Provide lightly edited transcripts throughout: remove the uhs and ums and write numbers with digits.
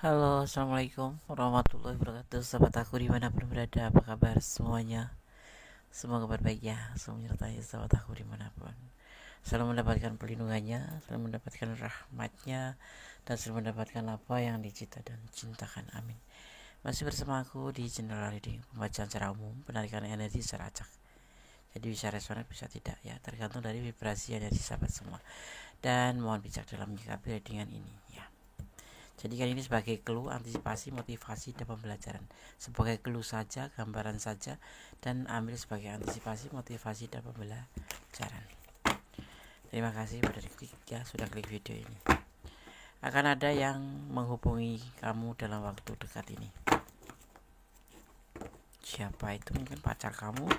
Halo, assalamualaikum warahmatullahi wabarakatuh. Sahabat aku dimanapun berada, apa kabar semuanya? Semoga kabar baik ya, selalu menyertai sahabat aku dimanapun. Selalu mendapatkan perlindungannya, selalu mendapatkan rahmatnya, dan selalu mendapatkan apa yang dicita dan cintakan. Amin. Masih bersama aku di general reading, pembacaan secara umum, penarikan energi secara acak. Jadi bisa resonan, bisa tidak ya, tergantung dari vibrasi yang ada di sahabat semua. Dan mohon bijak dalam menyikapi readingan ini ya. Jadi kan ini sebagai clue, antisipasi, motivasi, dan pembelajaran. Sebagai clue saja, gambaran saja, dan ambil sebagai antisipasi, motivasi, dan pembelajaran. Terima kasih sudah klik video ini. Akan ada yang menghubungi kamu dalam waktu dekat ini. Siapa itu? Mungkin pacar kamu,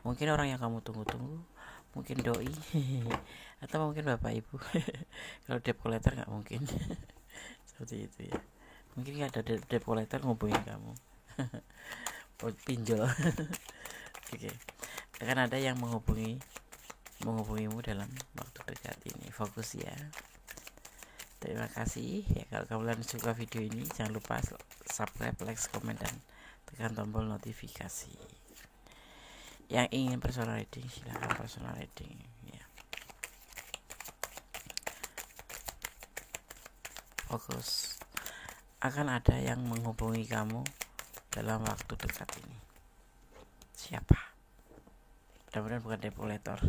mungkin orang yang kamu tunggu-tunggu, mungkin doi, atau mungkin bapak ibu. Kalau debt collector nggak mungkin. Seperti itu ya. Mungkin ada debt collector ngubungin kamu. Pinjol. Oke. Akan ada yang menghubungimu dalam waktu dekat ini. Fokus ya. Terima kasih ya. Kalau kalian suka video ini, jangan lupa subscribe, like, komen, dan tekan tombol notifikasi. Yang ingin personal reading, silahkan personal reading ya. Fokus. Akan ada yang menghubungi kamu dalam waktu dekat ini. Siapa? Mudah-mudahan bukan debt collector.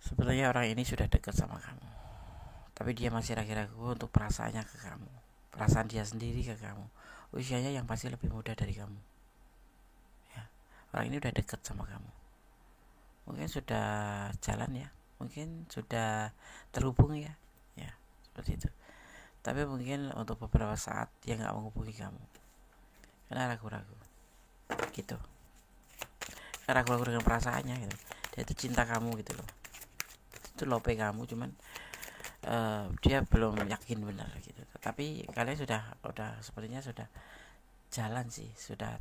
Sebenarnya orang ini sudah dekat sama kamu, tapi dia masih ragu-ragu untuk perasaannya ke kamu, perasaan dia sendiri ke kamu. Usianya yang pasti lebih muda dari kamu ya. Orang ini udah dekat sama kamu, mungkin sudah jalan ya, mungkin sudah terhubung ya, ya seperti itu. Tapi mungkin untuk beberapa saat dia nggak menghubungi kamu karena ragu-ragu gitu, karena ragu-ragu dengan perasaannya gitu. Dia itu cinta kamu gitu loh, itu lope kamu, cuman dia belum yakin benar gitu. Tapi kalian sudah sepertinya sudah jalan sih, sudah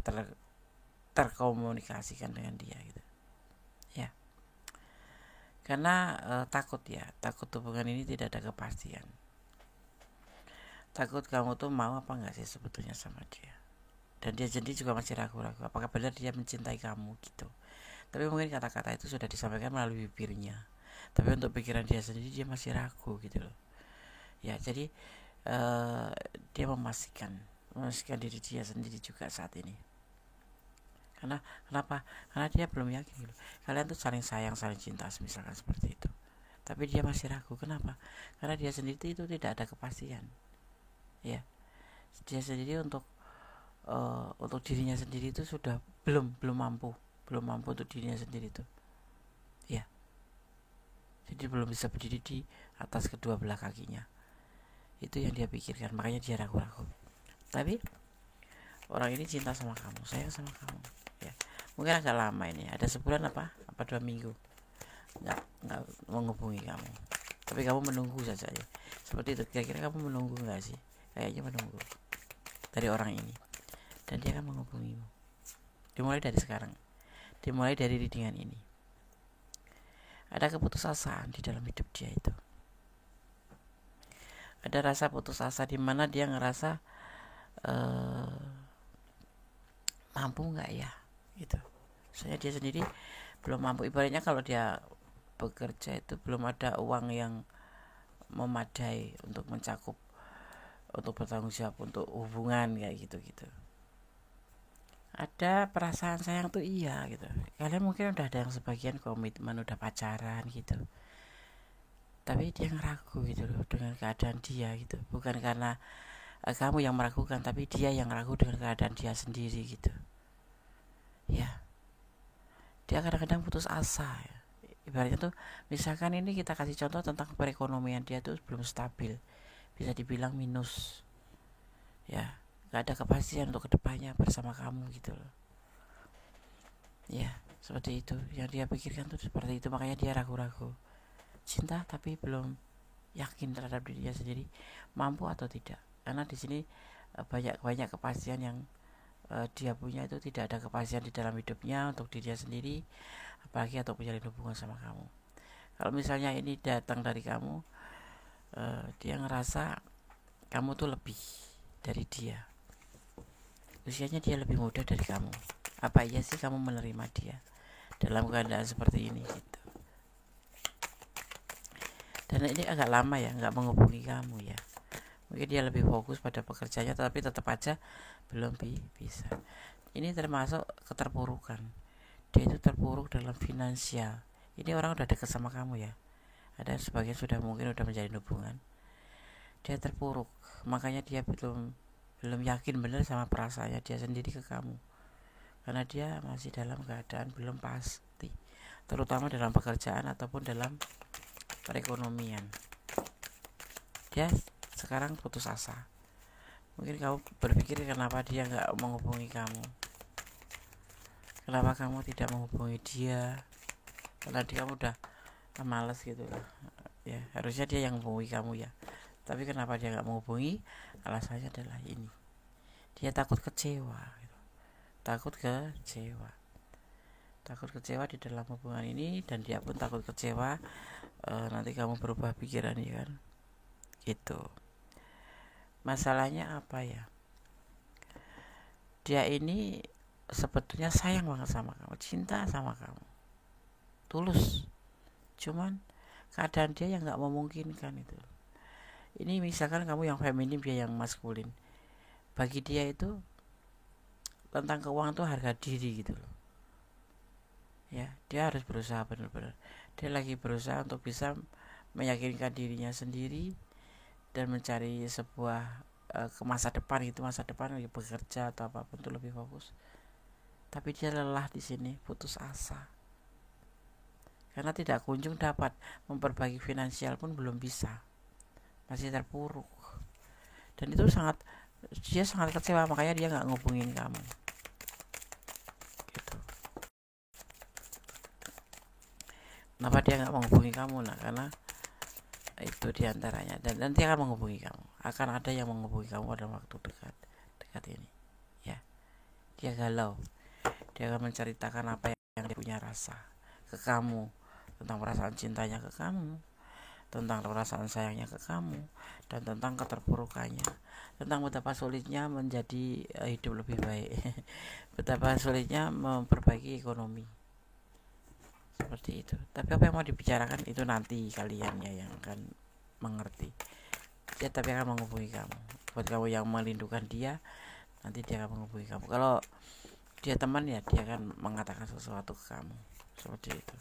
terkomunikasikan dengan dia gitu ya. Karena takut hubungan ini tidak ada kepastian. Takut kamu tuh mau apa enggak sih sebetulnya sama dia, dan dia sendiri juga masih ragu-ragu apakah benar dia mencintai kamu gitu. Tapi mungkin kata-kata itu sudah disampaikan melalui bibirnya, tapi untuk pikiran dia sendiri dia masih ragu gitu loh ya. Jadi dia memastikan diri dia sendiri juga saat ini. Kenapa? Karena dia belum yakin gitu. Kalian tuh saling sayang, saling cinta, misalkan seperti itu. Tapi dia masih ragu. Kenapa? Karena dia sendiri itu tidak ada kepastian. Ya, dia sendiri untuk dirinya sendiri itu sudah belum mampu untuk dirinya sendiri itu. Ya, jadi belum bisa berdiri di atas kedua belah kakinya. Itu yang dia pikirkan, makanya dia ragu-ragu. Tapi orang ini cinta sama kamu, sayang sama kamu ya. Mungkin agak lama ini, ada sebulan apa 2 minggu nggak menghubungi kamu, tapi kamu menunggu saja ya. Seperti itu, kira-kira kamu menunggu nggak sih? Kayaknya menunggu dari orang ini, dan dia akan menghubungimu. Dimulai dari sekarang, dimulai dari readingan ini. Ada keputusasaan di dalam hidup dia itu. Ada rasa putus asa di mana dia ngerasa mampu nggak ya gitu. Soalnya dia sendiri belum mampu. Ibaratnya kalau dia bekerja itu belum ada uang yang memadai untuk mencakup, untuk bertanggung jawab untuk hubungan kayak gitu. Ada perasaan sayang tuh iya gitu. Kalian mungkin udah ada yang sebagian komitmen, udah pacaran gitu. Tapi dia ngeragu gitu loh dengan keadaan dia gitu. Bukan karena kamu yang meragukan, tapi dia yang ragu dengan keadaan dia sendiri gitu. Ya, dia kadang-kadang putus asa ya. Ibaratnya tuh, misalkan ini kita kasih contoh tentang perekonomian dia tuh belum stabil, bisa dibilang minus ya. Gak ada kepastian untuk kedepannya bersama kamu gitu loh ya. Seperti itu yang dia pikirkan tuh, seperti itu. Makanya dia ragu-ragu cinta, tapi belum yakin terhadap dirinya sendiri mampu atau tidak. Karena di sini banyak kepastian yang dia punya itu tidak ada kepastian di dalam hidupnya untuk dirinya sendiri, apalagi atau menjalin hubungan sama kamu. Kalau misalnya ini datang dari kamu, dia ngerasa kamu tuh lebih dari dia, usianya dia lebih muda dari kamu. Apa iya sih kamu menerima dia dalam keadaan seperti ini gitu? Dan ini agak lama ya nggak menghubungi kamu ya, mungkin dia lebih fokus pada pekerjaannya, tapi tetap aja belum bisa. Ini termasuk keterpurukan, dia itu terpuruk dalam finansial. Ini orang udah deket sama kamu ya, ada sebagian sudah mungkin udah menjalin hubungan, dia terpuruk, makanya dia belum yakin benar sama perasaannya dia sendiri ke kamu, karena dia masih dalam keadaan belum pasti, terutama dalam pekerjaan ataupun dalam perekonomian. Dia sekarang putus asa. Mungkin kamu berpikir kenapa dia nggak menghubungi kamu, kenapa kamu tidak menghubungi dia, karena dia kamu udah males gitu lah ya, harusnya dia yang menghubungi kamu ya, tapi kenapa dia nggak menghubungi? Alasannya adalah ini, dia takut kecewa gitu. takut kecewa di dalam hubungan ini, dan dia pun takut kecewa nanti kamu berubah pikiran ya kan gitu. Masalahnya apa ya, dia ini sebetulnya sayang banget sama kamu, cinta sama kamu tulus, cuman keadaan dia yang nggak memungkinkan itu. Ini misalkan kamu yang feminim, dia yang maskulin, bagi dia itu tentang keuangan tuh harga diri gitu loh ya. Dia harus berusaha benar-benar, dia lagi berusaha untuk bisa meyakinkan dirinya sendiri dan mencari sebuah ke masa depan gitu, masa depan lagi bekerja atau apapun itu lebih fokus. Tapi dia lelah di sini, putus asa karena tidak kunjung dapat memperbaiki finansial pun belum bisa, masih terpuruk. Dan itu dia sangat kecewa, makanya dia nggak ngubungin kamu gitu. Kenapa dia nggak menghubungi kamu? Nah, karena itu diantaranya, dan nanti akan menghubungi kamu, akan ada yang menghubungi kamu pada waktu dekat ini ya. Dia galau, dia akan menceritakan apa yang dia punya rasa ke kamu, tentang perasaan cintanya ke kamu, tentang perasaan sayangnya ke kamu, dan tentang keterpurukannya, tentang betapa sulitnya menjadi hidup lebih baik betapa sulitnya memperbaiki ekonomi, seperti itu. Tapi apa yang mau dibicarakan itu nanti kalian ya yang akan mengerti. Dia tapi akan menghubungi kamu. Buat kamu yang merindukan dia, nanti dia akan menghubungi kamu. Kalau dia teman ya, dia akan mengatakan sesuatu ke kamu, seperti itu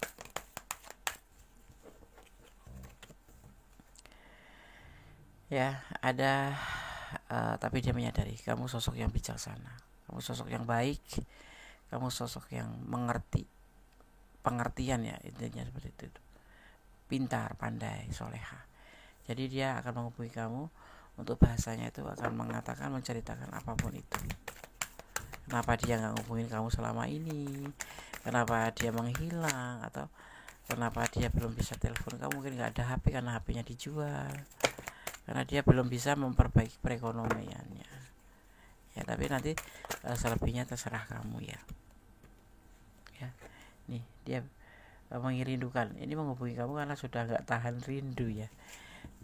ya. Ada tapi dia menyadari kamu sosok yang bijaksana, kamu sosok yang baik, kamu sosok yang mengerti, pengertian ya, intinya seperti itu. Pintar, pandai, soleha. Jadi dia akan menghubungi kamu, untuk bahasanya itu akan mengatakan, menceritakan apapun itu. Kenapa dia nggak ngubungin kamu selama ini, kenapa dia menghilang, atau kenapa dia belum bisa telepon kamu, mungkin nggak ada HP karena HP-nya dijual, karena dia belum bisa memperbaiki perekonomiannya ya. Tapi nanti selebihnya terserah kamu ya. Nih dia mengirindukan, ini menghubungi kamu karena sudah nggak tahan rindu ya.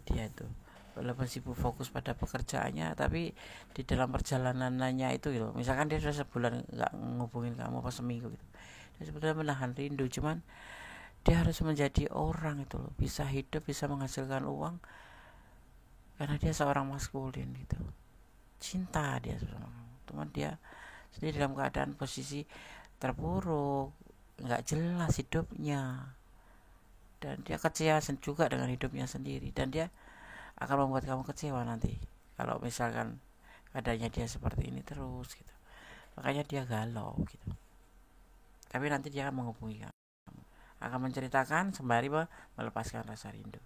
Dia tuh walaupun sibuk fokus pada pekerjaannya, tapi di dalam perjalanannya itu gitu, misalkan dia sudah sebulan nggak ngubungin kamu apa seminggu gitu, dia sebetulnya menahan rindu, cuman dia harus menjadi orang itu loh, bisa hidup, bisa menghasilkan uang, karena dia seorang maskulin gitu, cinta dia sama kamu. Cuman dia sendiri dalam keadaan posisi terpuruk, nggak jelas hidupnya, dan dia kecewa juga dengan hidupnya sendiri, dan dia akan membuat kamu kecewa nanti kalau misalkan keadaannya dia seperti ini terus gitu. Makanya dia galau gitu. Tapi nanti dia akan menghubungi kamu, akan menceritakan sembari melepaskan rasa rindu.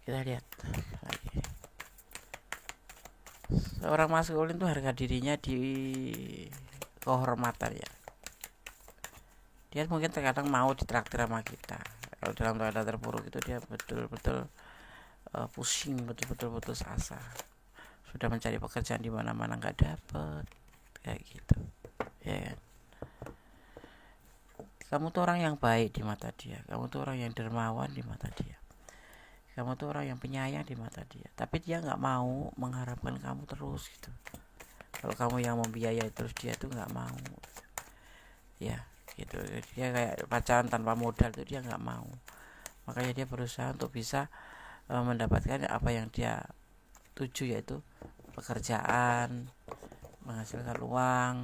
Kita lihat lagi. Seorang maskulin tuh harga dirinya di kehormatan ya. Dia mungkin terkadang mau ditraktir sama kita. Kalau dalam keadaan terpuruk itu dia betul-betul pusing, betul-betul putus asa, sudah mencari pekerjaan di mana-mana nggak dapet, kayak gitu ya kan? Kamu tuh orang yang baik di mata dia, kamu tuh orang yang dermawan di mata dia, Kamu tuh orang yang penyayang di mata dia, tapi dia nggak mau mengharapkan kamu terus gitu. Kalau kamu yang membiayai terus, dia tuh nggak mau ya gitu. Dia kayak pacaran tanpa modal tuh dia nggak mau. Makanya dia berusaha untuk bisa mendapatkan apa yang dia tuju, yaitu pekerjaan, menghasilkan uang,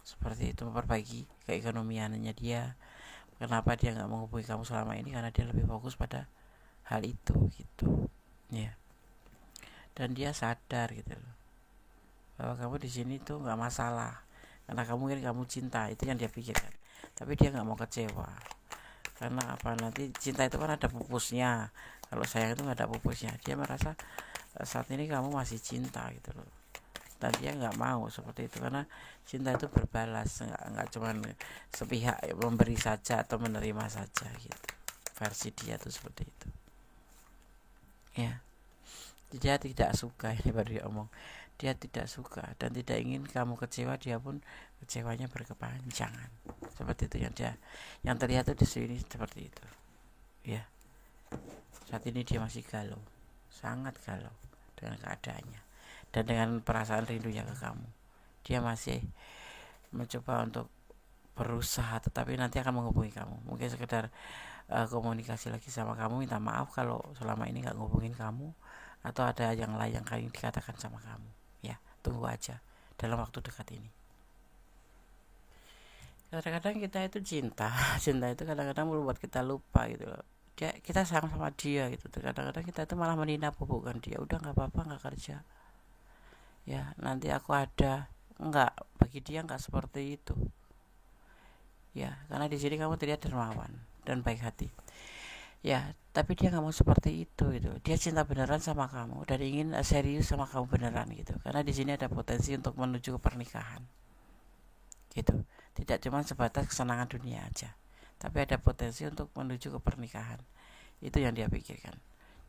seperti itu, memperbaiki keekonomiannya dia. Kenapa dia nggak menghubungi kamu selama ini? Karena dia lebih fokus pada hal itu gitu ya. Dan dia sadar gitu loh bahwa kamu di sini tuh nggak masalah, karena kamu cinta, itu yang dia pikirkan. Tapi dia nggak mau kecewa, karena apa, nanti cinta itu kan ada pupusnya, kalau sayang itu nggak ada pupusnya. Dia merasa saat ini kamu masih cinta gitu loh, dan dia nggak mau seperti itu, karena cinta itu berbalas, nggak cuma sepihak memberi saja atau menerima saja gitu. Versi dia tuh seperti itu ya. Dia tidak suka, ini baru dia omong, dia tidak suka dan tidak ingin kamu kecewa. Dia pun kecewanya berkepanjangan, seperti itu yang terlihat tuh di sini, seperti itu ya. Saat ini dia masih galau, sangat galau dengan keadaannya dan dengan perasaan rindunya ke kamu. Dia masih mencoba untuk berusaha, tetapi nanti akan menghubungi kamu, mungkin sekedar komunikasi lagi sama kamu, minta maaf kalau selama ini nggak ngubungin kamu, atau ada yang lain yang kalian dikatakan sama kamu ya. Tunggu aja dalam waktu dekat ini. Kadang-kadang kita itu cinta itu kadang-kadang membuat kita lupa gitu loh. Kita sayang sama dia gitu. Kadang-kadang kita itu malah menghina bukan dia. Udah nggak apa-apa, nggak kerja ya, nanti aku ada. Enggak, bagi dia nggak seperti itu ya, karena di sini kamu terlihat dermawan dan baik hati ya. Tapi dia nggak mau seperti itu gitu. Dia cinta beneran sama kamu dan ingin serius sama kamu beneran gitu, karena di sini ada potensi untuk menuju ke pernikahan gitu. Tidak cuma sebatas kesenangan dunia aja, tapi ada potensi untuk menuju ke pernikahan. Itu yang dia pikirkan,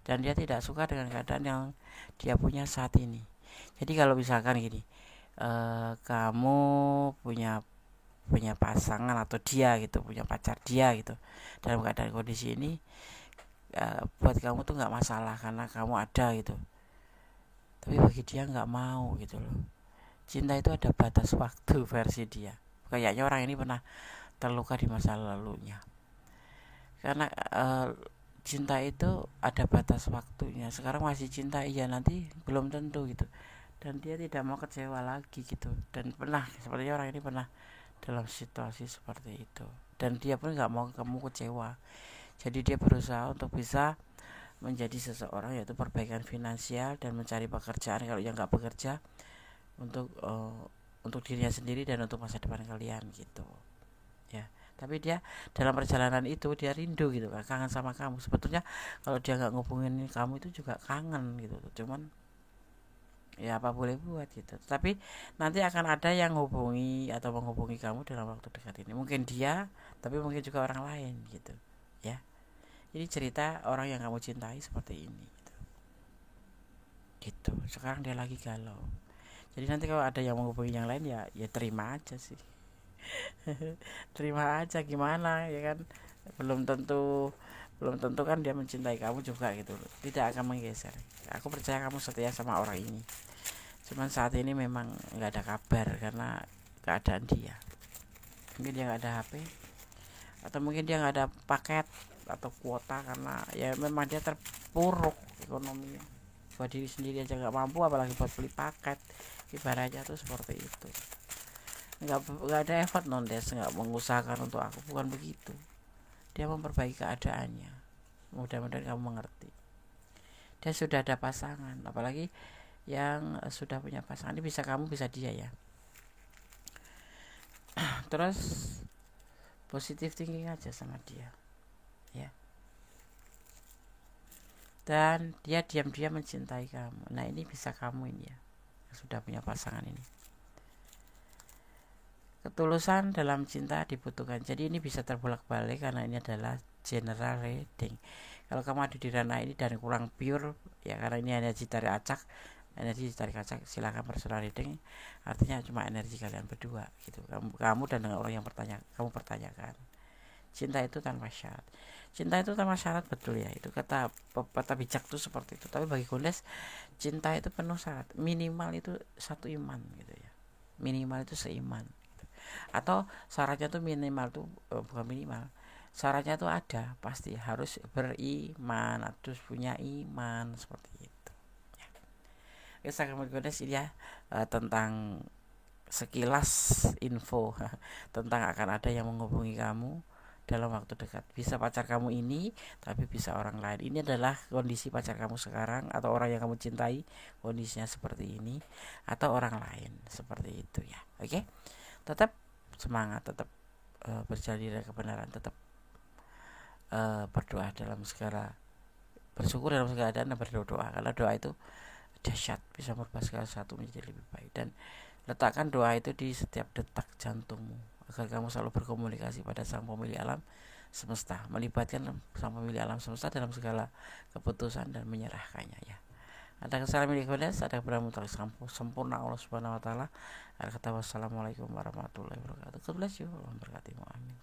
dan dia tidak suka dengan keadaan yang dia punya saat ini. Jadi kalau misalkan gini, kamu punya pasangan, atau dia gitu punya pacar dia gitu, dalam keadaan kondisi ini, buat kamu tuh nggak masalah karena kamu ada gitu. Tapi bagi dia nggak mau gitu loh. Cinta itu ada batas waktu versi dia. Kayaknya orang ini pernah terluka di masa lalunya, karena cinta itu ada batas waktunya. Sekarang masih cinta, iya, nanti belum tentu gitu. Dan dia tidak mau kecewa lagi gitu. Dan pernah, sepertinya orang ini pernah dalam situasi seperti itu, dan dia pun nggak mau kamu kecewa. Jadi dia berusaha untuk bisa menjadi seseorang, yaitu perbaikan finansial dan mencari pekerjaan kalau yang nggak bekerja, untuk dirinya sendiri dan untuk masa depan kalian gitu ya. Tapi dia dalam perjalanan itu dia rindu gitu kan, kangen sama kamu. Sebetulnya kalau dia nggak ngubungin kamu itu juga kangen gitu, cuman ya apa boleh buat gitu. Tapi nanti akan ada yang hubungi atau menghubungi kamu dalam waktu dekat ini, mungkin dia, tapi mungkin juga orang lain gitu ya. Jadi cerita orang yang kamu cintai seperti ini gitu. Sekarang dia lagi galau, jadi nanti kalau ada yang menghubungi yang lain, ya terima aja sih. Terima aja, gimana ya kan, belum tentu kan dia mencintai kamu juga gitu loh. Tidak akan menggeser. Aku percaya kamu setia sama orang ini, cuman saat ini memang nggak ada kabar karena keadaan dia. Mungkin dia nggak ada HP, atau mungkin dia nggak ada paket atau kuota, karena ya memang dia terpuruk ekonominya. Buat diri sendiri aja nggak mampu, apalagi buat beli paket. Ibaratnya tuh seperti itu. Nggak ada effort Nondes, nggak mengusahakan untuk aku, bukan begitu. Dia memperbaiki keadaannya. Mudah-mudahan kamu mengerti. Dia sudah ada pasangan, apalagi yang sudah punya pasangan ini, bisa kamu bisa dia ya. Terus positive thinking aja sama dia ya, dan dia diam-diam mencintai kamu. Nah ini bisa kamu ini ya, yang sudah punya pasangan ini. Ketulusan dalam cinta dibutuhkan. Jadi ini bisa terbolak-balik karena ini adalah general reading. Kalau kamu ada di ranah ini dan kurang pure ya, karena ini energi dari acak, silakan personal reading. Artinya cuma energi kalian berdua gitu. Kamu dan dengan orang yang kamu pertanyakan. Cinta itu tanpa syarat. cinta itu tanpa syarat, betul ya, itu kata pepatah bijak tuh seperti itu. Tapi bagi Gondes, cinta itu penuh syarat, minimal itu satu iman gitu ya, minimal itu seiman gitu. Atau syaratnya tuh minimal tuh bukan minimal, syaratnya tuh ada, pasti harus beriman, harus punya iman seperti itu ya. Oke, sahabat Gondes, ini ya tentang sekilas info tentang akan ada yang menghubungi kamu dalam waktu dekat. Bisa pacar kamu ini, tapi bisa orang lain. Ini adalah kondisi pacar kamu sekarang, atau orang yang kamu cintai kondisinya seperti ini, atau orang lain seperti itu ya. Oke, tetap semangat, tetap berjalan di kebenaran, tetap berdoa dalam segala, bersyukur dalam segala keadaan, dan berdoa, karena doa itu dahsyat, bisa merubah segala sesuatu menjadi lebih baik. Dan letakkan doa itu di setiap detak jantungmu, agar kamu selalu berkomunikasi pada Sang Pemilik Alam Semesta, melibatkan Sang Pemilik Alam Semesta dalam segala keputusan dan menyerahkannya ya. Ada kesalahan milik Gondes, ada kebenaran mutlak sempurna Allah Subhanahu wa taala. Ada kata wassalamualaikum warahmatullahi wabarakatuh. God bless you. Allah memberkatimu. Amin.